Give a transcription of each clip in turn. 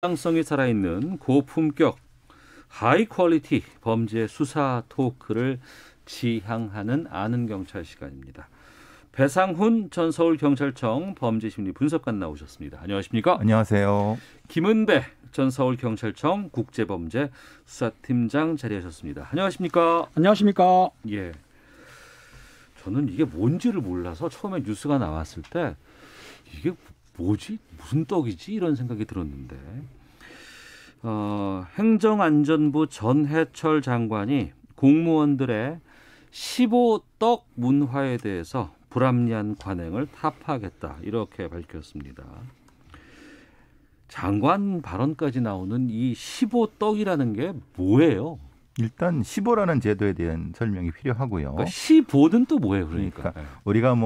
상성이 살아있는 고품격 하이 퀄리티 범죄 수사 토크를 지향하는 아는 경찰 시간입니다. 배상훈 전 서울경찰청 범죄심리 분석관 나오셨습니다. 안녕하십니까? 안녕하세요. 김은배 전 서울경찰청 국제범죄 수사팀장 자리하셨습니다. 안녕하십니까? 안녕하십니까? 예. 저는 이게 뭔지를 몰라서 처음에 뉴스가 나왔을 때 이게 뭐지? 무슨 떡이지? 이런 생각이 들었는데 행정안전부 전해철 장관이 공무원들의 15떡 문화에 대해서 불합리한 관행을 타파하겠다 이렇게 밝혔습니다. 장관 발언까지 나오는 이 15떡이라는 게 뭐예요? 일단 15라는 제도에 대한 설명이 필요하고요. 그러니까 15는 또 뭐예요? 그러니까 우리가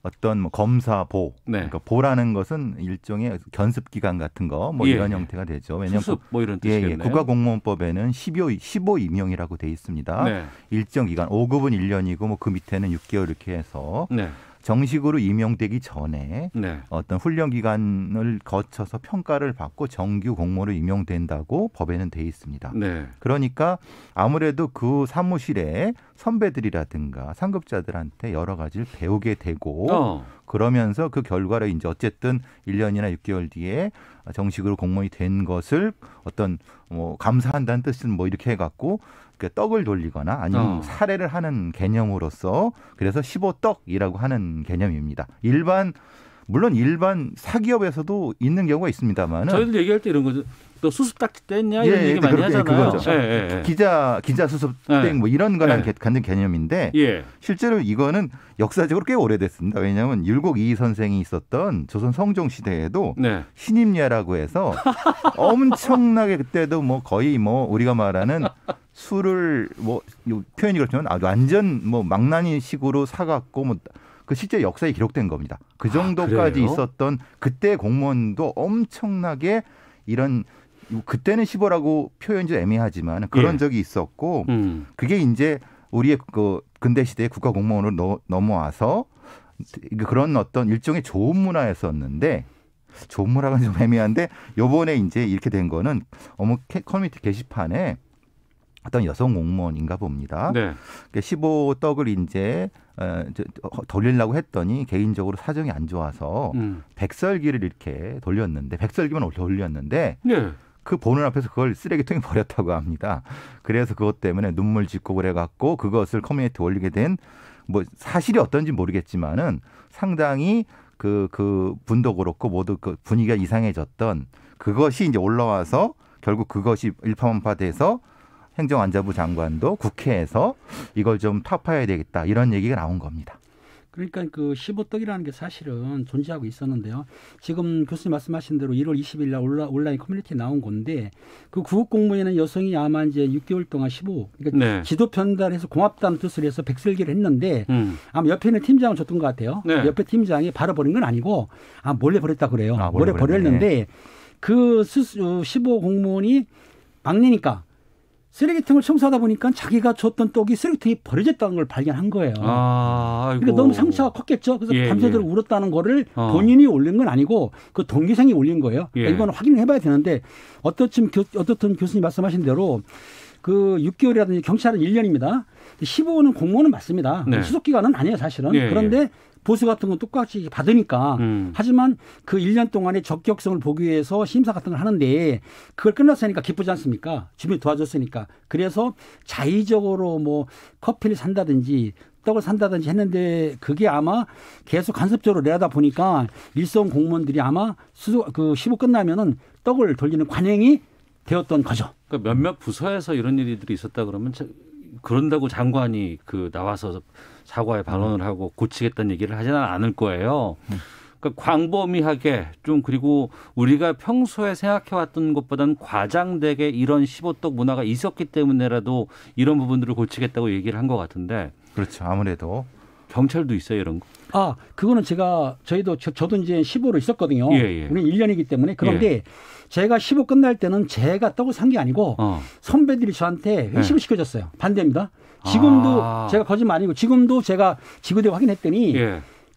어떤 검사보, 네. 그러니까 보라는 것은 일종의 견습기간 같은 거 이런 형태가 되죠. 왜냐하면 수습 이런 뜻이겠네요. 국가공무원법에는 15 임용이라고 돼 있습니다. 네. 일정 기간 5급은 1년이고 그 밑에는 6개월 이렇게 해서 네. 정식으로 임용되기 전에 네. 어떤 훈련 기간을 거쳐서 평가를 받고 정규 공무원으로 임용된다고 법에는 돼 있습니다. 네. 그러니까 아무래도 그 사무실에 선배들이라든가 상급자들한테 여러 가지를 배우게 되고 그러면서 그 결과를 이제 어쨌든 1년이나 6개월 뒤에 정식으로 공무원이 된 것을 어떤 감사한다는 뜻은 이렇게 해갖고 떡을 돌리거나 아니면 사례를 하는 개념으로서 그래서 15떡이라고 하는 개념입니다. 물론 일반 사기업에서도 있는 경우가 있습니다만 저희들 얘기할 때 이런 거죠. 너 수습딱 뗐냐 이런 얘기 많이 하잖아요. 그거죠. 기자 수습땡 이런 거랑 같은 개념인데 실제로 이거는 역사적으로 꽤 오래됐습니다. 왜냐하면 율곡이 선생이 있었던 조선 성종 시대에도 신임례라고 해서 엄청나게 그때도 거의 우리가 말하는 술을 표현이 그렇지만 아주 완전 망나니식으로 사갖고 그 실제 역사에 기록된 겁니다. 그 정도까지 있었던 그때 공무원도 엄청나게 이런 그때는 15라고 표현이 좀 애매하지만 그런 적이 있었고 그게 이제 우리의 그 근대 시대의 국가 공무원으로 넘어와서 그런 어떤 일종의 조업 문화였었는데 조업 문화가 좀 애매한데 요번에 이제 이렇게 된 거는 커뮤니티 게시판에 어떤 여성 공무원인가 봅니다. 네. 15떡을 이제 돌리려고 했더니 개인적으로 사정이 안 좋아서 백설기를 이렇게 돌렸는데 백설기만 돌렸는데 그 보는 앞에서 그걸 쓰레기통에 버렸다고 합니다. 그래서 그것 때문에 눈물 짓고 그래갖고 그것을 커뮤니티에 올리게 된 사실이 어떤지 모르겠지만은 상당히 그 분도 그렇고 모두 그 분위기가 이상해졌던 그것이 이제 올라와서 결국 그것이 일파만파돼서 행정안전부 장관도 국회에서 이걸 좀 타파해야 되겠다 이런 얘기가 나온 겁니다. 그러니까 그 15떡이라는 게 사실은 존재하고 있었는데요. 지금 교수님 말씀하신 대로 1월 20일 날 온라인 커뮤니티에 나온 건데 그 구급공무원은 여성이 아마 이제 6개월 동안 15 그러니까 지도 편달해서 고맙다는 뜻을 해서 백설기를 했는데 아마 옆에 있는 팀장을 줬던 것 같아요. 옆에 팀장이 바로 버린 건 아니고 몰래 버렸다 그래요. 몰래 버렸는데 그 15 공무원이 막내니까 쓰레기통을 청소하다 보니까 자기가 줬던 떡이 쓰레기통에 버려졌다는 걸 발견한 거예요. 그러니까 너무 상처가 컸겠죠. 그래서 밤새도록 울었다는 거를 본인이 올린 건 아니고 그 동기생이 올린 거예요. 그러니까 이건 확인을 해봐야 되는데 어떻든 교수님 말씀하신 대로 그 6개월이라든지 경찰은 1년입니다. 15는 공무원은 맞습니다. 수속기간은 아니에요 사실은. 그런데 보수 같은 건 똑같이 받으니까. 하지만 그 1년 동안의 적격성을 보기 위해서 심사 같은 걸 하는데 그걸 끝났으니까 기쁘지 않습니까? 주변이 도와줬으니까. 그래서 자의적으로 커피를 산다든지 떡을 산다든지 했는데 그게 아마 계속 간섭적으로 내려다 보니까 일선 공무원들이 아마 15 끝나면은 떡을 돌리는 관행이 되었던 거죠. 그러니까 몇몇 부서에서 이런 일들이 있었다 그러면 그런다고 장관이 나와서 사과의 발언을 하고 고치겠다는 얘기를 하지는 않을 거예요. 그러니까 광범위하게 그리고 우리가 평소에 생각해왔던 것보다는 과장되게 이런 15떡 문화가 있었기 때문에라도 이런 부분들을 고치겠다고 얘기를 한 것 같은데. 그렇죠. 아무래도. 경찰도 있어요 이런 거? 그거는 저도 이제 15로 있었거든요. 우리는 1년이기 때문에. 그런데 제가 15 끝날 때는 제가 떡을 산 게 아니고 선배들이 저한테 회식을 시켜줬어요. 반대입니다. 지금도 제가 거짓말 아니고 지금도 제가 지구대 확인했더니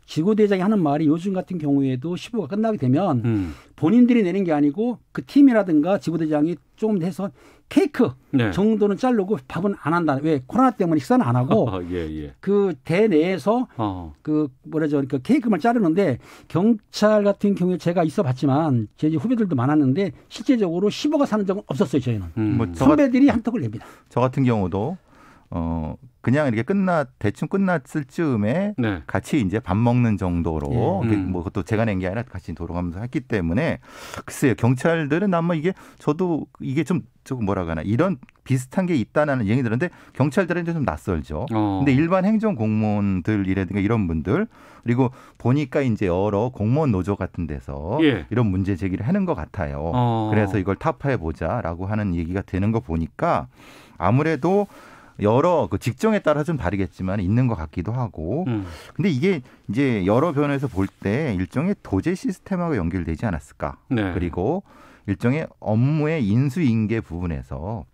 지구대장이 하는 말이 요즘 같은 경우에도 15가 끝나게 되면 본인들이 내는 게 아니고 그 팀이라든가 지구대장이 조금 해서 케이크 네. 정도는 자르고 밥은 안 한다. 왜? 코로나 때문에 식사는 안 하고 그 대 내에서 그 뭐라죠? 그 케이크만 자르는데 경찰 같은 경우에 제가 있어봤지만 제 후배들도 많았는데 실제적으로 15가 사는 적은 없었어요. 저희는. 뭐 선배들이 한턱을 냅니다. 저 같은 경우도 그냥 이렇게 대충 끝났을 즈음에 네. 같이 이제 밥 먹는 정도로 뭐 그것도 제가 낸 게 아니라 같이 돌아가면서 했기 때문에 글쎄요 경찰들은 아마 저도 이게 좀 뭐라 하나 이런 비슷한 게 있다는 얘기 들었는데 경찰들은 좀 낯설죠. 근데 일반 행정 공무원들이라든가 이런 분들 그리고 보니까 이제 여러 공무원 노조 같은 데서 예. 이런 문제 제기를 하는 것 같아요. 그래서 이걸 타파해 보자라고 하는 얘기가 되는 거 보니까 아무래도 여러 그 직종에 따라 좀 다르겠지만 있는 것 같기도 하고. 근데 이게 이제 여러 변에서 볼 때 일종의 도제 시스템하고 연결되지 않았을까. 네. 그리고 일종의 업무의 인수인계 부분에서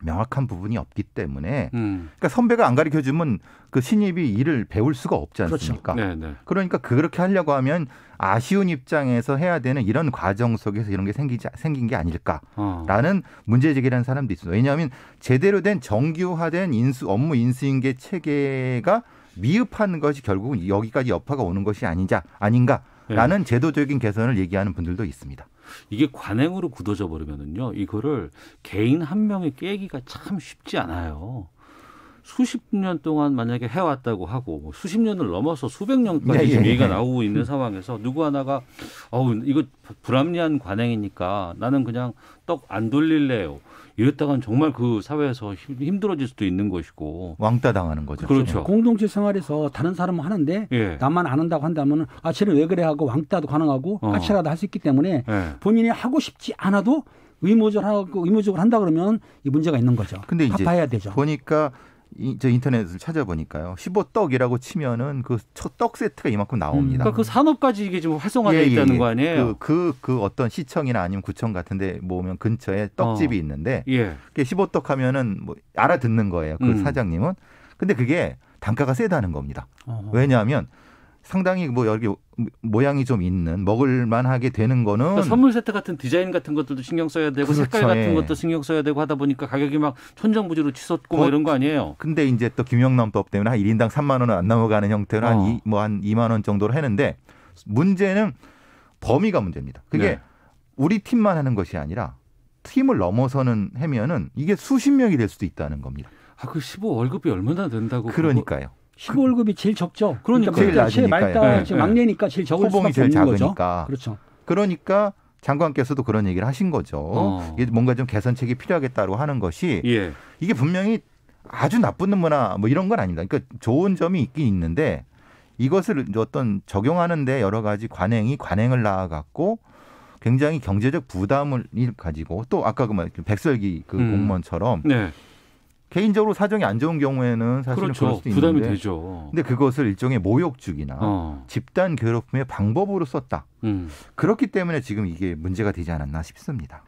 명확한 부분이 없기 때문에 그러니까 선배가 안 가르쳐주면 그 신입이 일을 배울 수가 없지 않습니까? 그렇죠. 네, 네. 그러니까 그렇게 하려고 하면 아쉬운 입장에서 해야 되는 이런 과정 속에서 이런 게 생긴 게 아닐까라는 문제 제기라는 사람도 있어요. 왜냐하면 제대로 된 정규화된 업무 인수인계 체계가 미흡한 것이 결국은 여기까지 여파가 오는 것이 아닌가라는 네. 제도적인 개선을 얘기하는 분들도 있습니다. 이게 관행으로 굳어져 버리면은요, 이거를 개인 한 명이 깨기가 참 쉽지 않아요. 수십 년 동안 만약에 해왔다고 하고 뭐 수십 년을 넘어서 수백 년까지 지금 얘기가 나오고 있는 상황에서 누구 하나가 이거 불합리한 관행이니까 나는 그냥 떡 안 돌릴래요. 이랬다간 정말 그 사회에서 힘들어질 수도 있는 것이고 왕따 당하는 거죠. 그렇죠. 공동체 생활에서 다른 사람은 하는데 예. 나만 안 한다고 한다면 쟤는 왜 그래 하고 왕따도 가능하고 까칠하다 할 수 있기 때문에 예. 본인이 하고 싶지 않아도 의무적으로 한다 그러면 이 문제가 있는 거죠. 근데 이제 갚아야 되죠. 보니까 저 인터넷을 찾아보니까요. 15떡이라고 치면은 그 떡 세트가 이만큼 나옵니다. 그러니까 그 산업까지 이게 지금 활성화되어 있다는 거 아니에요? 그 어떤 시청이나 아니면 구청 같은데 모으면 근처에 떡집이 있는데 예. 15떡 하면은 뭐 알아듣는 거예요. 그 사장님은. 근데 그게 단가가 세다는 겁니다. 왜냐하면 상당히 뭐 여기 모양이 좀 있는 먹을만하게 되는 거는 그러니까 선물 세트 같은 디자인 같은 것들도 신경 써야 되고 그렇죠. 색깔 같은 것도 신경 써야 되고 하다 보니까 가격이 막 천정부지로 치솟고 뭐 이런 거 아니에요. 근데 이제 또 김영란법 때문에 한 1인당 3만 원은 안 넘어가는 형태로 한 2만 원 정도로 했는데 문제는 범위가 문제입니다. 그게 네. 우리 팀만 하는 것이 아니라 팀을 넘어서는 하면은 이게 수십 명이 될 수도 있다는 겁니다. 그 15 월급이 얼마나 된다고? 그러니까요. 15월급이 제일 적죠. 그러니까 제일 낮으니까요. 제일 막내니까 제일 적을 호봉이 수밖에 제일 없는 작으니까. 거죠. 그렇죠. 그러니까 장관께서도 그런 얘기를 하신 거죠. 이게 뭔가 좀 개선책이 필요하겠다고 하는 것이 예. 이게 분명히 아주 나쁜 문화 뭐 이런 건 아닙니다. 그러니까 좋은 점이 있긴 있는데 이것을 어떤 적용하는데 여러 가지 관행을 낳아갖고 굉장히 경제적 부담을 가지고 또 아까 백설기 공무원처럼 네. 개인적으로 사정이 안 좋은 경우에는 사실은 그렇죠. 그럴 수도 부담이 있는데 되죠. 근데 그것을 일종의 모욕죽이나 집단 괴롭힘의 방법으로 썼다. 그렇기 때문에 지금 이게 문제가 되지 않았나 싶습니다.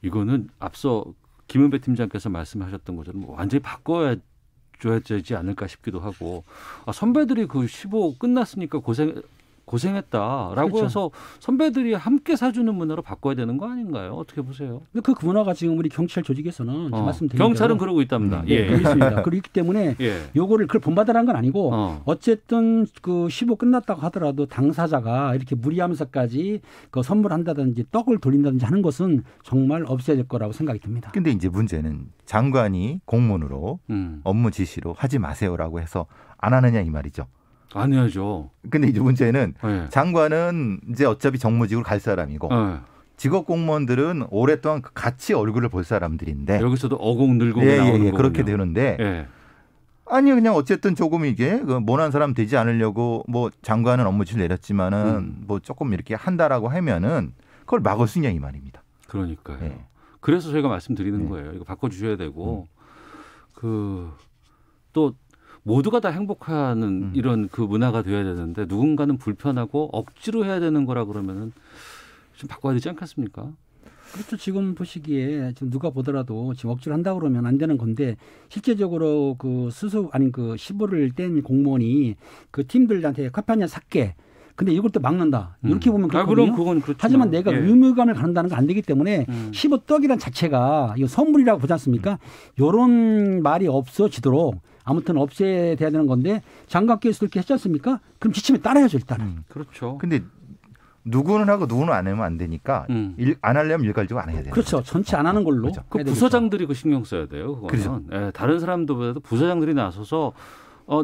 이거는 앞서 김은배 팀장께서 말씀하셨던 것처럼 완전히 바꿔야 되지 않을까 싶기도 하고 선배들이 그 15 끝났으니까 고생했다라고 그렇죠. 해서 선배들이 함께 사주는 문화로 바꿔야 되는 거 아닌가요? 어떻게 보세요? 그 문화가 지금 우리 경찰 조직에서는 말씀드린 경찰은 그러고 있답니다. 예, 그렇습니다. 그렇기 때문에 요거를 그걸 본받으라는 건 아니고 어쨌든 그 15 끝났다고 하더라도 당사자가 이렇게 무리하면서까지 그 선물한다든지 떡을 돌린다든지 하는 것은 정말 없애야 될 거라고 생각이 듭니다. 근데 이제 문제는 장관이 공문으로 업무 지시로 하지 마세요라고 해서 안 하느냐 이 말이죠. 안 해야죠. 근데 이제 문제는 장관은 이제 어차피 정무직으로 갈 사람이고 직업 공무원들은 오랫동안 같이 얼굴을 볼 사람들인데 여기서도 어공 늘고 나오는 거군요. 그렇게 되는데 아니 그냥 어쨌든 조금 이게 모난 사람 되지 않으려고 뭐 장관은 업무지시를 내렸지만은 뭐 조금 이렇게 한다라고 하면은 그걸 막을 수 있냐 이 말입니다. 그러니까요. 그래서 저희가 말씀드리는 거예요. 이거 바꿔주셔야 되고 또 모두가 다 행복하는 이런 그 문화가 되어야 되는데 누군가는 불편하고 억지로 해야 되는 거라 그러면은 좀 바꿔야 되지 않겠습니까? 그렇죠. 지금 보시기에 지금 누가 보더라도 지금 억지로 한다 그러면 안 되는 건데 실제적으로 그 그 시부를 뗀 공무원이 그 팀들한테 커피 한잔 샀게. 근데 이걸 또 막는다. 이렇게 보면 그렇거든요. 그건 그렇죠. 하지만 내가 의무감을 갖는다는 건 안 되기 때문에 15떡이란 자체가 이거 선물이라고 보지 않습니까? 이런 말이 없어지도록 아무튼 없애야 되는 건데 장관께서 그렇게 했지 않습니까? 그럼 지침에 따라야죠 일단은. 그렇죠. 근데 누구는 하고 누구는 안 하면 안 되니까 안 하려면 일괄적으로 안 해야 돼요. 그렇죠. 전체 안 하는 걸로. 그렇죠. 그 부서장들이 그 신경 써야 돼요. 그거는. 그렇죠. 예, 다른 사람들보다도 부서장들이 나서서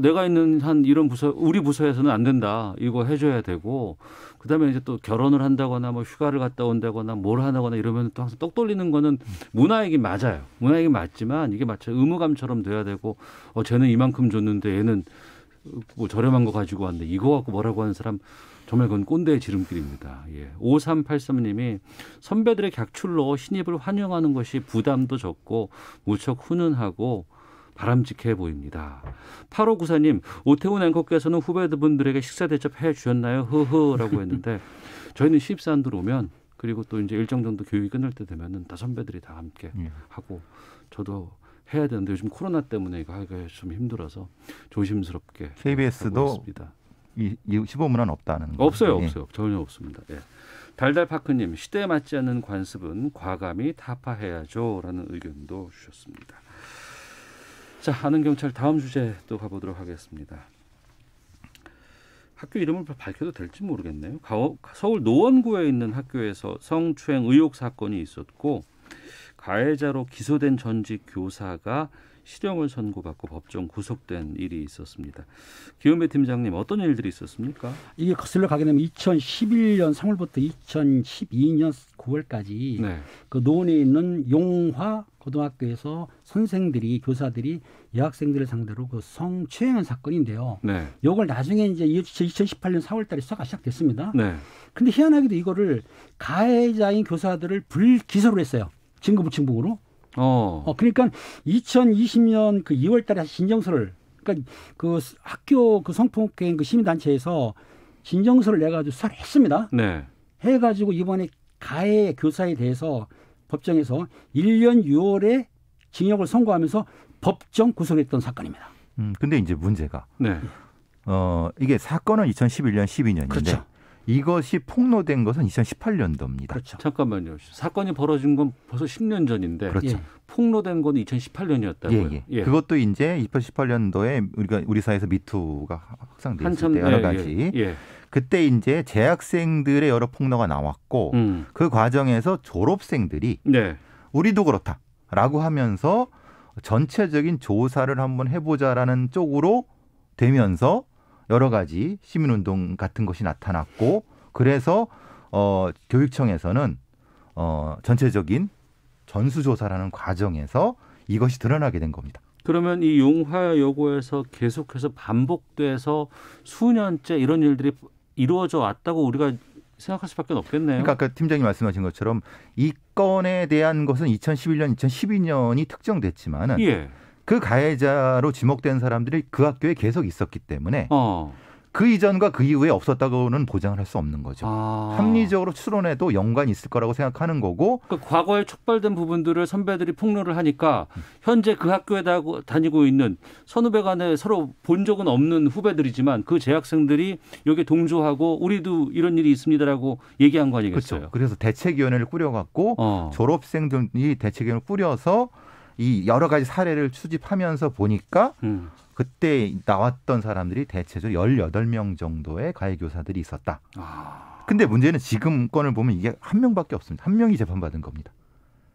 내가 있는 한 이런 부서, 우리 부서에서는 안 된다. 이거 해줘야 되고, 그다음에 이제 또 결혼을 한다거나 뭐 휴가를 갔다 온다거나 뭘 하거나 이러면 또 항상 떡 돌리는 거는 문화이긴 맞아요. 문화이긴 맞지만 이게 마치 의무감처럼 돼야 되고, 쟤는 이만큼 줬는데 얘는 뭐 저렴한 거 가지고 왔는데 이거 갖고 뭐라고 하는 사람 정말 그건 꼰대의 지름길입니다. 예. 5383님이 선배들의 객출로 신입을 환영하는 것이 부담도 적고 무척 훈훈하고 바람직해 보입니다. 8594님, 오태훈 앵커께서는 후배분들에게 식사 대접해 주셨나요? 흐흐라고 했는데 저희는 신입사원 들어오면 그리고 또 이제 일정 정도 교육이 끝날 때 되면은 다 선배들이 다 함께 하고 저도 해야 되는데 요즘 코로나 때문에 이거 하기가 좀 힘들어서 조심스럽게 KBS도 이 시범문화는 없다는 없어요. 없어요. 전혀 없습니다. 예. 달달파크님, 시대에 맞지 않는 관습은 과감히 타파해야죠라는 의견도 주셨습니다. 자, 아는 경찰 다음 주제 또 가보도록 하겠습니다. 학교 이름을 밝혀도 될지 모르겠네요. 서울 노원구에 있는 학교에서 성추행 의혹 사건이 있었고 가해자로 기소된 전직 교사가 실형을 선고받고 법정 구속된 일이 있었습니다. 기은배 팀장님, 어떤 일들이 있었습니까? 이게 거슬러 가게 되면 2011년 3월부터 2012년 9월까지 그 노원에 있는 용화 고등학교에서 선생들이 교사들이 여학생들을 상대로 그 성추행한 사건인데요. 이걸 나중에 이제 2018년 4월달에 수사가 시작됐습니다. 그런데 희한하게도 이거를 가해자인 교사들을 불기소를 했어요. 증거불충분으로. 그러니까 2020년 그 2월달에 진정서를 그러니까 그 학교 그 성폭행 그 시민단체에서 진정서를 내가지고 수사를 했습니다. 해가지고 이번에 가해 교사에 대해서 법정에서 1년 6월에 징역을 선고하면서 법정 구속했던 사건입니다. 근데 이제 문제가 이게 사건은 2011년 12년인데 그렇죠. 이것이 폭로된 것은 2018년도입니다. 그렇죠. 잠깐만요. 사건이 벌어진 건 벌써 10년 전인데 그렇죠. 폭로된 건 2018년이었다고요. 그것도 이제 2018년도에 우리 사회에서 미투가 확산됐을 때 여러 가지. 그때 이제 재학생들의 여러 폭로가 나왔고 그 과정에서 졸업생들이 우리도 그렇다라고 하면서 전체적인 조사를 한번 해보자라는 쪽으로 되면서 여러 가지 시민운동 같은 것이 나타났고 그래서 교육청에서는 전체적인 전수조사라는 과정에서 이것이 드러나게 된 겁니다. 그러면 이 용화여고에서 계속해서 반복돼서 수년째 이런 일들이 이루어져 왔다고 우리가 생각할 수밖에 없겠네요. 그러니까 아까 팀장님 말씀하신 것처럼 이 건에 대한 것은 2011년, 2012년이 특정됐지만은 그 가해자로 지목된 사람들이 그 학교에 계속 있었기 때문에 그 이전과 그 이후에 없었다고는 보장을 할 수 없는 거죠. 합리적으로 추론해도 연관이 있을 거라고 생각하는 거고. 그러니까 과거에 촉발된 부분들을 선배들이 폭로를 하니까 현재 그 학교에 다니고 있는 선후배 간에 서로 본 적은 없는 후배들이지만 그 재학생들이 여기에 동조하고 우리도 이런 일이 있습니다라고 얘기한 거 아니겠어요? 그렇죠. 그래서 대책위원회를 꾸려갖고 졸업생들이 대책위원회를 꾸려서 이 여러 가지 사례를 수집하면서 보니까 그때 나왔던 사람들이 대체적으로 18명 정도의 가해 교사들이 있었다. 근데 문제는 지금 건을 보면 이게 한 명밖에 없습니다. 한 명이 재판받은 겁니다.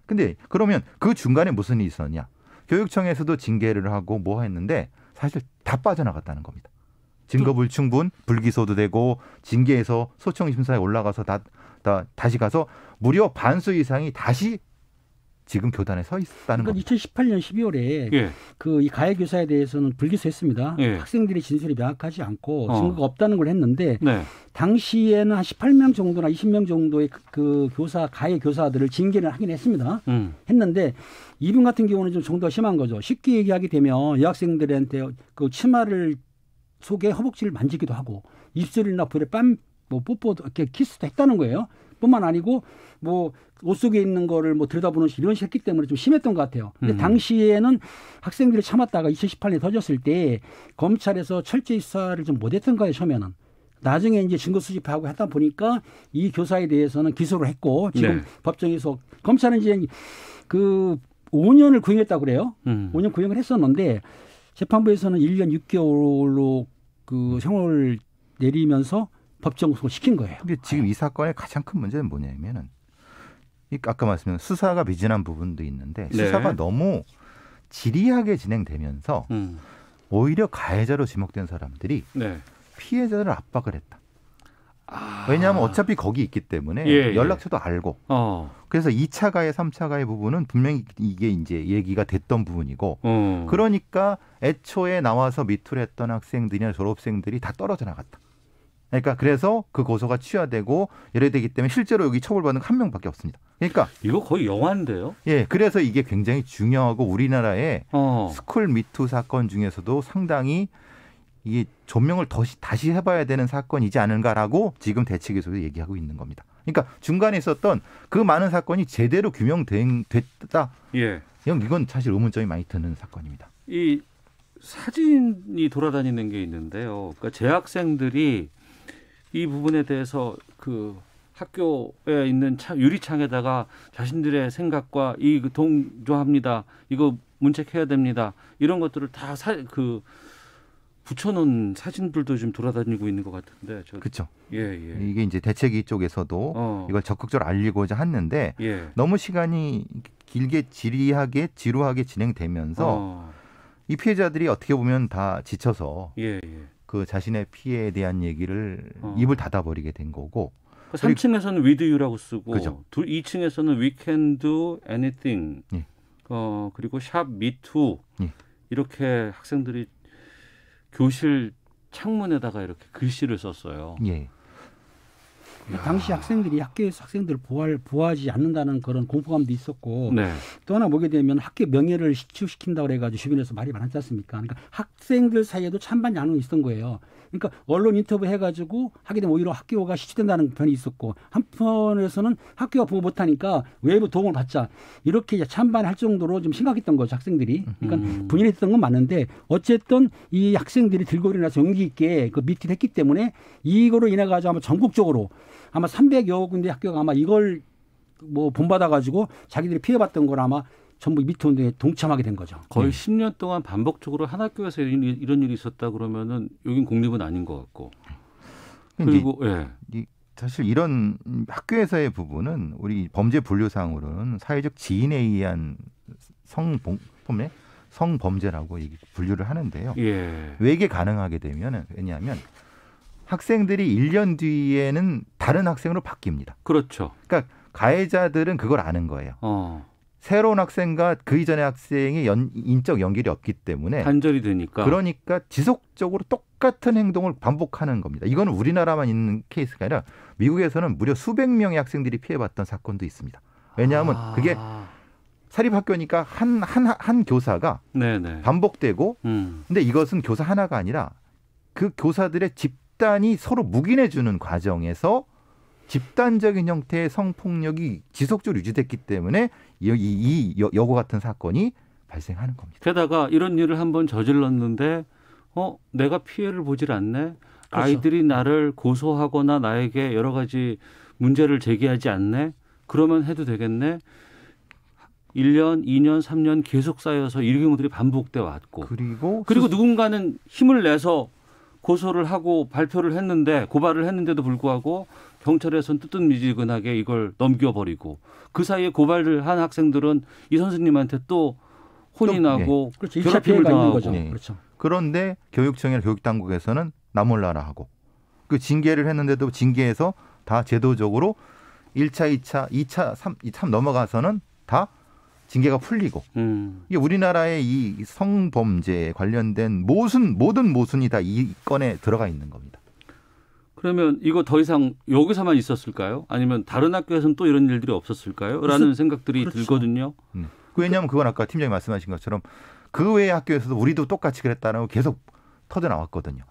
근데 그러면 그 중간에 무슨 일이 있었냐. 교육청에서도 징계를 하고 뭐 했는데 사실 다 빠져나갔다는 겁니다. 증거불충분, 불기소도 되고 징계에서 소청심사에 올라가서 다시 가서 무려 반수 이상이 다시 지금 교단에 서 있다는 겁니다. 2018년 12월에 그 이 가해 교사에 대해서는 불기소했습니다. 학생들의 진술이 명확하지 않고 증거가 없다는 걸 했는데 당시에는 한 18명 정도나 20명 정도의 그 교사 가해 교사들을 징계를 하긴 했습니다. 했는데 이분 같은 경우는 좀 정도가 심한 거죠. 쉽게 얘기하게 되면 여학생들한테 그 치마를 속에 허벅지를 만지기도 하고 입술이나 볼에 뭐 뽀뽀도 이렇게 키스도 했다는 거예요. 뿐만 아니고 뭐 옷 속에 있는 거를 뭐 들여다보는 이런 식으로 했기 때문에 좀 심했던 것 같아요. 근데 당시에는 학생들이 참았다가 2018년에 터졌을 때 검찰에서 철저히 수사를 좀 못했던 거예요, 처음에는. 나중에 이제 증거 수집하고 하다 보니까 이 교사에 대해서는 기소를 했고 지금 네. 법정에서 검찰은 이제 그 5년을 구형했다고 그래요. 5년 구형을 했었는데 재판부에서는 1년 6개월로 그 형을 내리면서 법정 구속을 시킨 거예요. 근데 지금 이 사건의 가장 큰 문제는 뭐냐면은 아까 말씀드린 수사가 미진한 부분도 있는데 네. 수사가 너무 지리하게 진행되면서 오히려 가해자로 지목된 사람들이 네. 피해자를 압박을 했다. 왜냐하면 어차피 거기 있기 때문에 예, 연락처도 알고 그래서 2차 가해, 3차 가해 부분은 분명히 이게 이제 얘기가 됐던 부분이고 그러니까 애초에 나와서 미투를 했던 학생들이나 졸업생들이 다 떨어져 나갔다. 그러니까 그래서 그 고소가 취하되고 이래 되기 때문에 실제로 여기 처벌받는 한 명밖에 없습니다. 그러니까 이거 거의 영화인데요. 예, 그래서 이게 굉장히 중요하고 우리나라의 스쿨 미투 사건 중에서도 상당히 이게 조명을 다시 해봐야 되는 사건이지 않은가라고 지금 대책에서도 얘기하고 있는 겁니다. 그러니까 중간에 있었던 그 많은 사건이 제대로 규명됐다. 예. 이건 사실 의문점이 많이 드는 사건입니다. 이 사진이 돌아다니는 게 있는데요. 그러니까 재학생들이 이 부분에 대해서 그 학교에 있는 유리창에다가 자신들의 생각과 이 동조합니다. 이거 문책해야 됩니다. 이런 것들을 다 붙여놓은 사진들도 좀 돌아다니고 있는 것 같은데. 그렇죠. 예. 이게 이제 대책위 쪽에서도 이걸 적극적으로 알리고자 했는데 너무 시간이 길게 지루하게 진행되면서 이 피해자들이 어떻게 보면 다 지쳐서 그 자신의 피해에 대한 얘기를 입을 닫아버리게 된 거고. 3층에서는 with you라고 쓰고 그죠. 2층에서는 we can do anything. 그리고 샵 me too. 이렇게 학생들이 교실 창문에다가 이렇게 글씨를 썼어요. 예. 당시 학생들이 학교에서 학생들을 보호하지 않는다는 그런 공포감도 있었고 네. 또 하나 보게 되면 학교 명예를 희추시킨다고 그래가지고 주변에서 말이 많았지 않습니까? 그러니까 학생들 사이에도 찬반 양론이 있었던 거예요. 그러니까 언론 인터뷰 해가지고 하게 되면 오히려 학교가 시추된다는 편이 있었고 한편에서는 학교가 보호 못하니까 외부 도움을 받자 이렇게 이제 찬반할 정도로 좀 심각했던 거죠 학생들이. 그러니까 분열했던 건 맞는데 어쨌든 이 학생들이 들고 일어나서 용기 있게 그 미팅을 했기 때문에 이거로 인해 가지고 아마 전국적으로 아마 300여 군데 학교가 아마 이걸 뭐 본받아가지고 자기들이 피해봤던 걸 아마 전부 미투운동에 동참하게 된 거죠. 거의 10년 동안 반복적으로 한 학교에서 이런 일이 있었다 그러면은 여긴 공립은 아닌 것 같고. 그리고 사실 이런 학교에서의 부분은 우리 범죄 분류상으로는 사회적 지인에 의한 성범죄라고 분류를 하는데요. 왜 이게 가능하게 되면은 왜냐하면 학생들이 1년 뒤에는 다른 학생으로 바뀝니다. 그렇죠. 그러니까 가해자들은 그걸 아는 거예요. 새로운 학생과 그 이전의 학생이 인적 연결이 없기 때문에 단절이 되니까. 그러니까 지속적으로 똑같은 행동을 반복하는 겁니다. 이거는 우리나라만 있는 케이스가 아니라 미국에서는 무려 수백 명의 학생들이 피해봤던 사건도 있습니다. 왜냐하면 그게 사립학교니까 한 교사가 네네. 반복되고 근데 이것은 교사 하나가 아니라 그 교사들의 집단이 서로 묵인해주는 과정에서 집단적인 형태의 성폭력이 지속적으로 유지됐기 때문에 이 여고 같은 사건이 발생하는 겁니다. 게다가 이런 일을 한번 저질렀는데 내가 피해를 보질 않네. 그렇죠. 아이들이 나를 고소하거나 나에게 여러 가지 문제를 제기하지 않네. 그러면 해도 되겠네. 1년, 2년, 3년 계속 쌓여서 이 경우들이 반복돼 왔고 그리고 누군가는 힘을 내서 고소를 하고 발표를 했는데 고발을 했는데도 불구하고 경찰에서는 뜨뜻미지근하게 이걸 넘겨버리고 그 사이에 고발을 한 학생들은 이 선생님한테 또 혼이 나고 괴롭힘을 당하고 거죠. 그렇죠. 그런데 교육청이나 교육당국에서는 나 몰라라 하고 그 징계를 했는데도 징계해서 다 제도적으로 1차, 2차, 3 넘어가서는 다 징계가 풀리고 이게 우리나라의 이 성범죄에 관련된 모든 모순이 다 이 건에 들어가 있는 겁니다. 그러면 이거 더 이상 여기서만 있었을까요? 아니면 다른 학교에서는 또 이런 일들이 없었을까요? 라는 생각들이 그렇죠. 들거든요. 왜냐하면 그건 아까 팀장이 말씀하신 것처럼 그 외의 학교에서도 우리도 똑같이 그랬다는 거 계속 터져나왔거든요.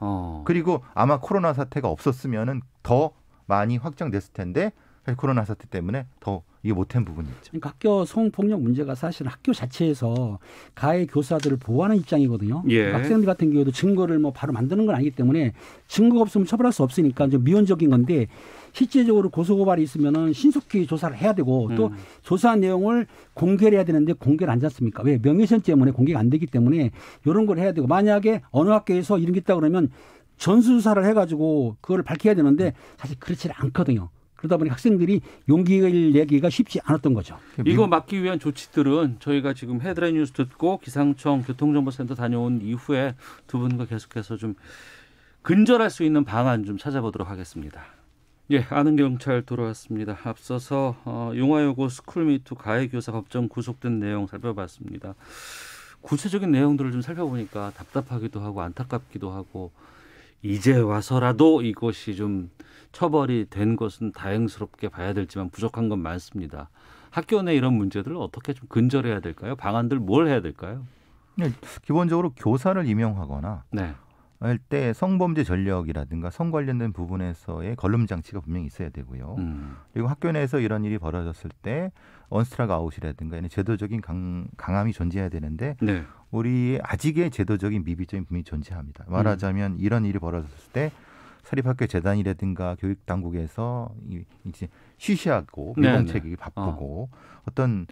그리고 아마 코로나 사태가 없었으면은 더 많이 확정됐을 텐데 사실 코로나 사태 때문에 더 이게 못한 부분이 있죠. 그러니까 학교 성폭력 문제가 사실 학교 자체에서 가해 교사들을 보호하는 입장이거든요. 예. 학생들 같은 경우도 증거를 뭐 바로 만드는 건 아니기 때문에 증거가 없으면 처벌할 수 없으니까 좀 미온적인 건데 실제적으로 고소고발이 있으면은 신속히 조사를 해야 되고 또 조사 내용을 공개를 해야 되는데 공개를 안 하지 않습니까? 왜? 명예훼손 때문에 공개가 안 되기 때문에 이런 걸 해야 되고 만약에 어느 학교에서 이런 게 있다 그러면 전수조사를 해가지고 그걸 밝혀야 되는데 사실 그렇지 않거든요. 그러다 보니 학생들이 용기를 내기가 쉽지 않았던 거죠. 이거 막기 위한 조치들은 저희가 지금 헤드라인 뉴스 듣고 기상청 교통정보센터 다녀온 이후에 두 분과 계속해서 좀 근절할 수 있는 방안 좀 찾아보도록 하겠습니다. 예, 아는 경찰 돌아왔습니다. 앞서서 용화여고 스쿨미투 가해교사 법정 구속된 내용 살펴봤습니다. 구체적인 내용들을 좀 살펴보니까 답답하기도 하고 안타깝기도 하고 이제 와서라도 이것이 좀 처벌이 된 것은 다행스럽게 봐야 될지만 부족한 건 많습니다. 학교 내 이런 문제들을 어떻게 좀 근절해야 될까요? 방안들 뭘 해야 될까요? 기본적으로 교사를 임용하거나 네. 할 때 성범죄 전력이라든가 성 관련된 부분에서의 걸름 장치가 분명히 있어야 되고요. 그리고 학교 내에서 이런 일이 벌어졌을 때 언스트라크 아웃이라든가 이런 제도적인 강함이 존재해야 되는데 네. 우리 아직의 제도적인 미비점이 분명히 존재합니다. 말하자면 이런 일이 벌어졌을 때 사립학교 재단이라든가 교육당국에서 이제 쉬쉬하고 미봉책이 바쁘고 어떤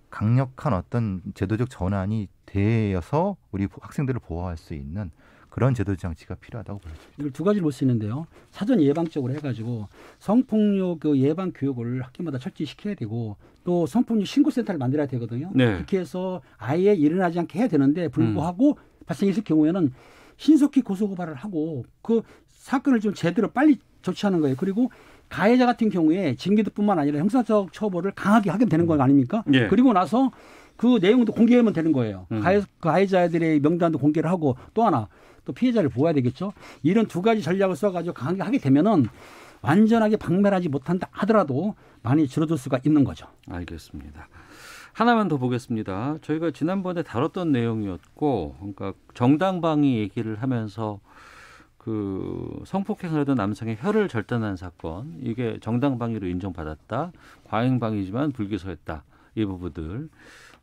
강력한 어떤 제도적 전환이 되어서 우리 학생들을 보호할 수 있는 그런 제도 장치가 필요하다고 보여집니다. 이걸 두 가지로 볼 수 있는데요. 사전 예방적으로 해가지고 성폭력 예방 교육을 학교마다 철저히 시켜야 되고 또 성폭력 신고센터를 만들어야 되거든요. 네. 그렇게 해서 아예 일어나지 않게 해야 되는데 불구하고 발생했을 경우에는 신속히 고소고발을 하고 그 사건을 좀 제대로 빨리 조치하는 거예요. 그리고 가해자 같은 경우에 징계도뿐만 아니라 형사적 처벌을 강하게 하게 되는 거 아닙니까? 예. 그리고 나서 그 내용도 공개하면 되는 거예요. 가해자들의 명단도 공개를 하고 또 하나 또 피해자를 보호해야 되겠죠. 이런 두 가지 전략을 써가지고 강하게 하게 되면은 완전하게 박멸하지 못한다 하더라도 많이 줄어들 수가 있는 거죠. 알겠습니다. 하나만 더 보겠습니다. 저희가 지난번에 다뤘던 내용이었고, 그러니까 정당방위 얘기를 하면서 그 성폭행을 하던 남성의 혀를 절단한 사건, 이게 정당방위로 인정받았다. 과잉방위지만 불기소했다. 이 부분들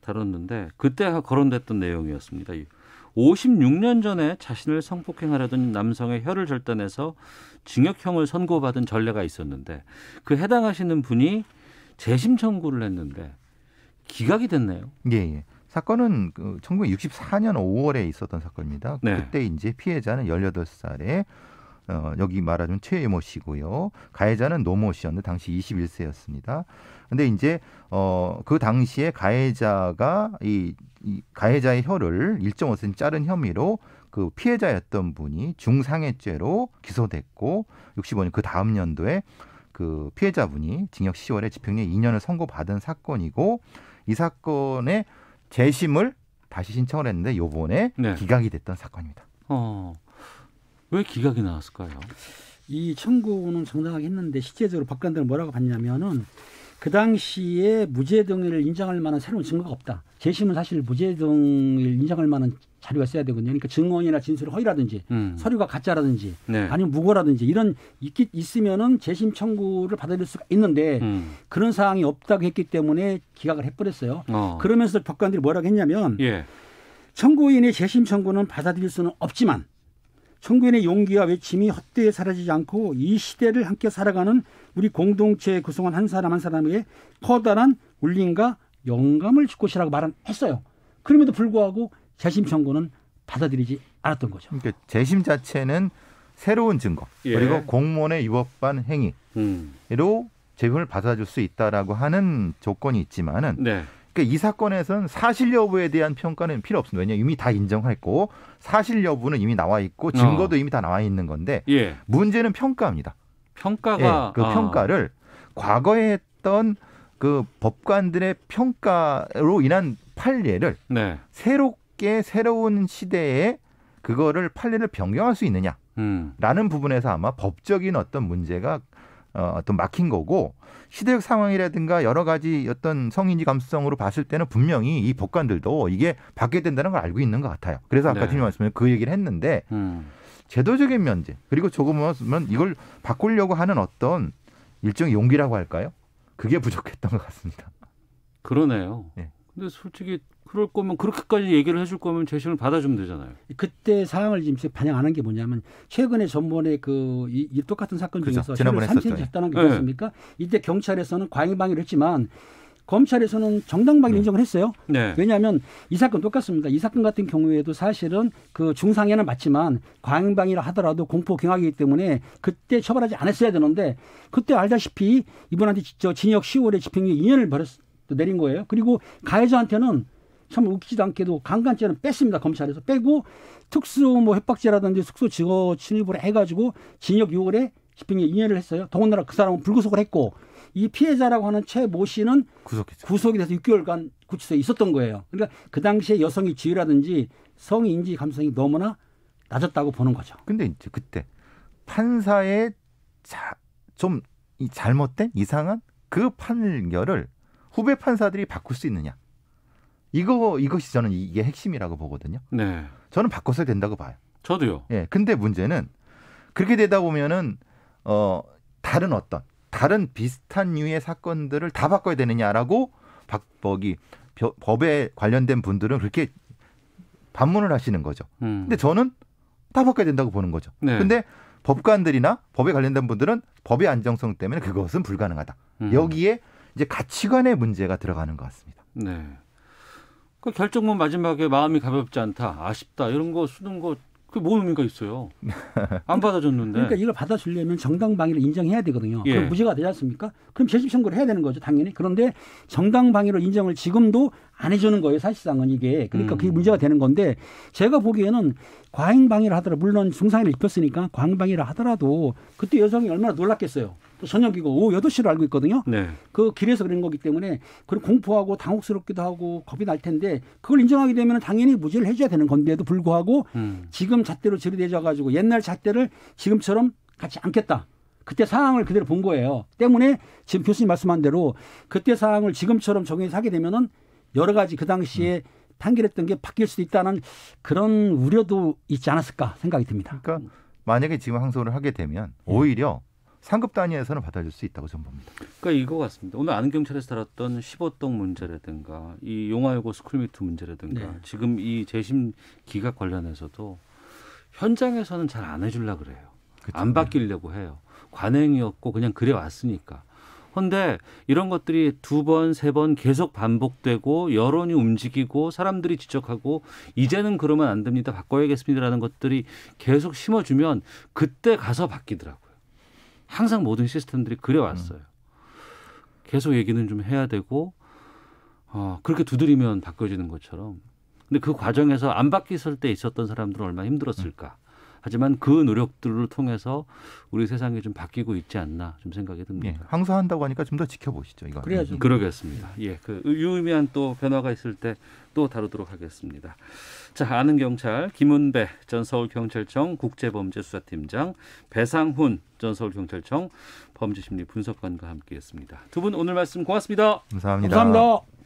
다뤘는데 그때 거론됐던 내용이었습니다. 56년 전에 자신을 성폭행하려던 남성의 혀를 절단해서 징역형을 선고받은 전례가 있었는데 그 해당하시는 분이 재심 청구를 했는데 기각이 됐네요. 예. 사건은 1964년 5월에 있었던 사건입니다. 네. 그때 이제 피해자는 18살에 여기 말하자면 최모 씨고요. 가해자는 노모 씨였는데 당시 21세였습니다. 근데 이제 그 당시에 가해자가 이 가해자의 혀를 1.5cm 자른 혐의로 그 피해자였던 분이 중상해죄로 기소됐고 65년 그 다음 연도에 그 피해자분이 징역 10월에 집행유예 2년을 선고받은 사건이고 이 사건의 재심을 다시 신청을 했는데 요번에 네. 기각이 됐던 사건입니다. 왜 기각이 나왔을까요? 이 청구는 정당하게 했는데 실제적으로 법관들은 뭐라고 봤냐면은 그 당시에 무죄 등을 인정할 만한 새로운 증거가 없다. 재심은 사실 무죄 등을 인정할 만한 자료가 있어야 되거든요. 그러니까 증언이나 진술이 허위라든지 서류가 가짜라든지 네. 아니면 무고라든지 이런 있으면은 재심 청구를 받아들일 수가 있는데 그런 사항이 없다고 했기 때문에 기각을 해버렸어요. 그러면서 법관들이 뭐라고 했냐면 청구인의 재심 청구는 받아들일 수는 없지만 청구인의 용기와 외침이 헛되이 사라지지 않고 이 시대를 함께 살아가는 우리 공동체에 구성한 한 사람 한 사람에게 커다란 울림과 영감을 줄 것이라고 말은 했어요. 그럼에도 불구하고 재심 청구는 받아들이지 않았던 거죠. 그러니까 재심 자체는 새로운 증거 그리고 공무원의 위법한 행위로 재심을 받아줄 수 있다라고 하는 조건이 있지만은 그러니까 이 사건에서는 사실 여부에 대한 평가는 필요 없습니다. 왜냐하면 이미 다 인정했고 사실 여부는 이미 나와 있고 증거도 이미 다 나와 있는 건데 문제는 평가입니다. 평가가 그 평가를 과거에 했던 그 법관들의 평가로 인한 판례를 새롭게 새로운 시대에 그거를 판례를 변경할 수 있느냐라는 부분에서 아마 법적인 어떤 문제가 어떤 막힌 거고 시대적 상황이라든가 여러 가지 어떤 성인지 감수성으로 봤을 때는 분명히 이 법관들도 이게 바뀌어야 된다는 걸 알고 있는 것 같아요. 그래서 아까 팀님 말씀에 그 얘기를 했는데 제도적인 면제 그리고 조금은 이걸 바꾸려고 하는 어떤 일종의 용기라고 할까요? 그게 부족했던 것 같습니다. 그러네요. 네. 근데 솔직히 그럴 거면 그렇게까지 얘기를 해줄 거면 재심을 받아주면 되잖아요. 그때 사항을 지금 반영 안 한 게 뭐냐면 최근에 전번에 이 똑같은 사건 그렇죠. 중에서 지난번에 3cm 했다는 게 있습니까? 네. 이때 경찰에서는 과잉방위를 했지만 검찰에서는 정당방위 인정을 했어요. 네. 왜냐하면 이 사건 똑같습니다. 이 사건 같은 경우에도 사실은 그 중상해는 맞지만 과잉방위라 하더라도 공포 경악이기 때문에 그때 처벌하지 않았어야 되는데 그때 알다시피 이분한테 징역 10월에 집행유예 2년을 내린 거예요. 그리고 가해자한테는 참 웃기지도 않게도 강간죄는 뺐습니다. 검찰에서 빼고 특수 협박죄라든지 숙소 증거 침입을 해가지고 징역 6월에 집행유예 2년을 했어요. 더군다나 그 사람은 불구속을 했고 이 피해자라고 하는 최 모 씨는 구속이 돼서 6개월간 구치소에 있었던 거예요. 그러니까 그 당시에 여성의 지위라든지 성의 인지 감성이 너무나 낮았다고 보는 거죠. 근데 이제 그때 판사의 좀 잘못된 이상한 그 판결을 후배 판사들이 바꿀 수 있느냐? 이것이 저는 이게 핵심이라고 보거든요. 네. 저는 바꿨어야 된다고 봐요. 저도요. 예. 근데 문제는 그렇게 되다 보면은 다른 비슷한 류의 사건들을 다 바꿔야 되느냐라고 법에 관련된 분들은 그렇게 반문을 하시는 거죠. 근데 저는 다 바꿔야 된다고 보는 거죠. 네. 근데 법관들이나 법에 관련된 분들은 법의 안정성 때문에 그것은 불가능하다. 여기에 이제 가치관의 문제가 들어가는 것 같습니다. 네. 그 결정문 마지막에 마음이 가볍지 않다, 아쉽다 이런 거 쓰는 거 그게 뭔 의미가 있어요? 안 받아줬는데. 그러니까 이걸 받아주려면 정당방위를 인정해야 되거든요. 예. 그럼 무죄가 되지 않습니까? 그럼 재심 청구를 해야 되는 거죠, 당연히. 그런데 정당방위로 인정을 지금도 안 해주는 거예요, 사실상은 이게. 그러니까 그게 문제가 되는 건데 제가 보기에는 과잉방위를 하더라도 물론 중상해를 입혔으니까 과잉방위를 하더라도 그때 여성이 얼마나 놀랐겠어요. 또 저녁이고 오후 8시로 알고 있거든요. 네. 그 길에서 그런 거기 때문에 그런 공포하고 당혹스럽기도 하고 겁이 날 텐데 그걸 인정하게 되면 당연히 무죄를 해줘야 되는 건데도 불구하고 지금 잣대로 들이대져가지고 옛날 잣대를 지금처럼 갖지 않겠다. 그때 상황을 그대로 본 거예요. 때문에 지금 교수님 말씀한 대로 그때 상황을 지금처럼 적용해서 하게 되면은 여러 가지 그 당시에 판결했던 게 바뀔 수도 있다는 그런 우려도 있지 않았을까 생각이 듭니다. 그러니까 만약에 지금 항소를 하게 되면 오히려 상급 단위에서는 받아줄 수 있다고 저는 봅니다. 그러니까 이거 같습니다. 오늘 아는경찰에서 다뤘던 15동 문제라든가 이 용화여고 스쿨미투 문제라든가 지금 이 재심 기각 관련해서도 현장에서는 잘 안 해주려고 그래요. 그쵸. 안 바뀌려고 해요. 관행이었고 그냥 그래 왔으니까. 그런데 이런 것들이 2번, 3번 계속 반복되고 여론이 움직이고 사람들이 지적하고 이제는 그러면 안 됩니다. 바꿔야겠습니다라는 것들이 계속 심어주면 그때 가서 바뀌더라고요. 항상 모든 시스템들이 그래 왔어요. 계속 얘기는 좀 해야 되고 그렇게 두드리면 바꿔지는 것처럼. 근데 그 과정에서 안 바뀌었을 때 있었던 사람들은 얼마나 힘들었을까. 하지만 그 노력들을 통해서 우리 세상이 좀 바뀌고 있지 않나 좀 생각이 듭니다. 예, 항소한다고 하니까 좀 더 지켜보시죠. 이거. 그래야죠. 그러겠습니다. 예, 그 유의미한 또 변화가 있을 때 또 다루도록 하겠습니다. 자, 아는 경찰 김은배 전 서울경찰청 국제범죄수사팀장, 배상훈 전 서울경찰청 범죄심리 분석관과 함께했습니다. 두 분 오늘 말씀 고맙습니다. 감사합니다. 감사합니다.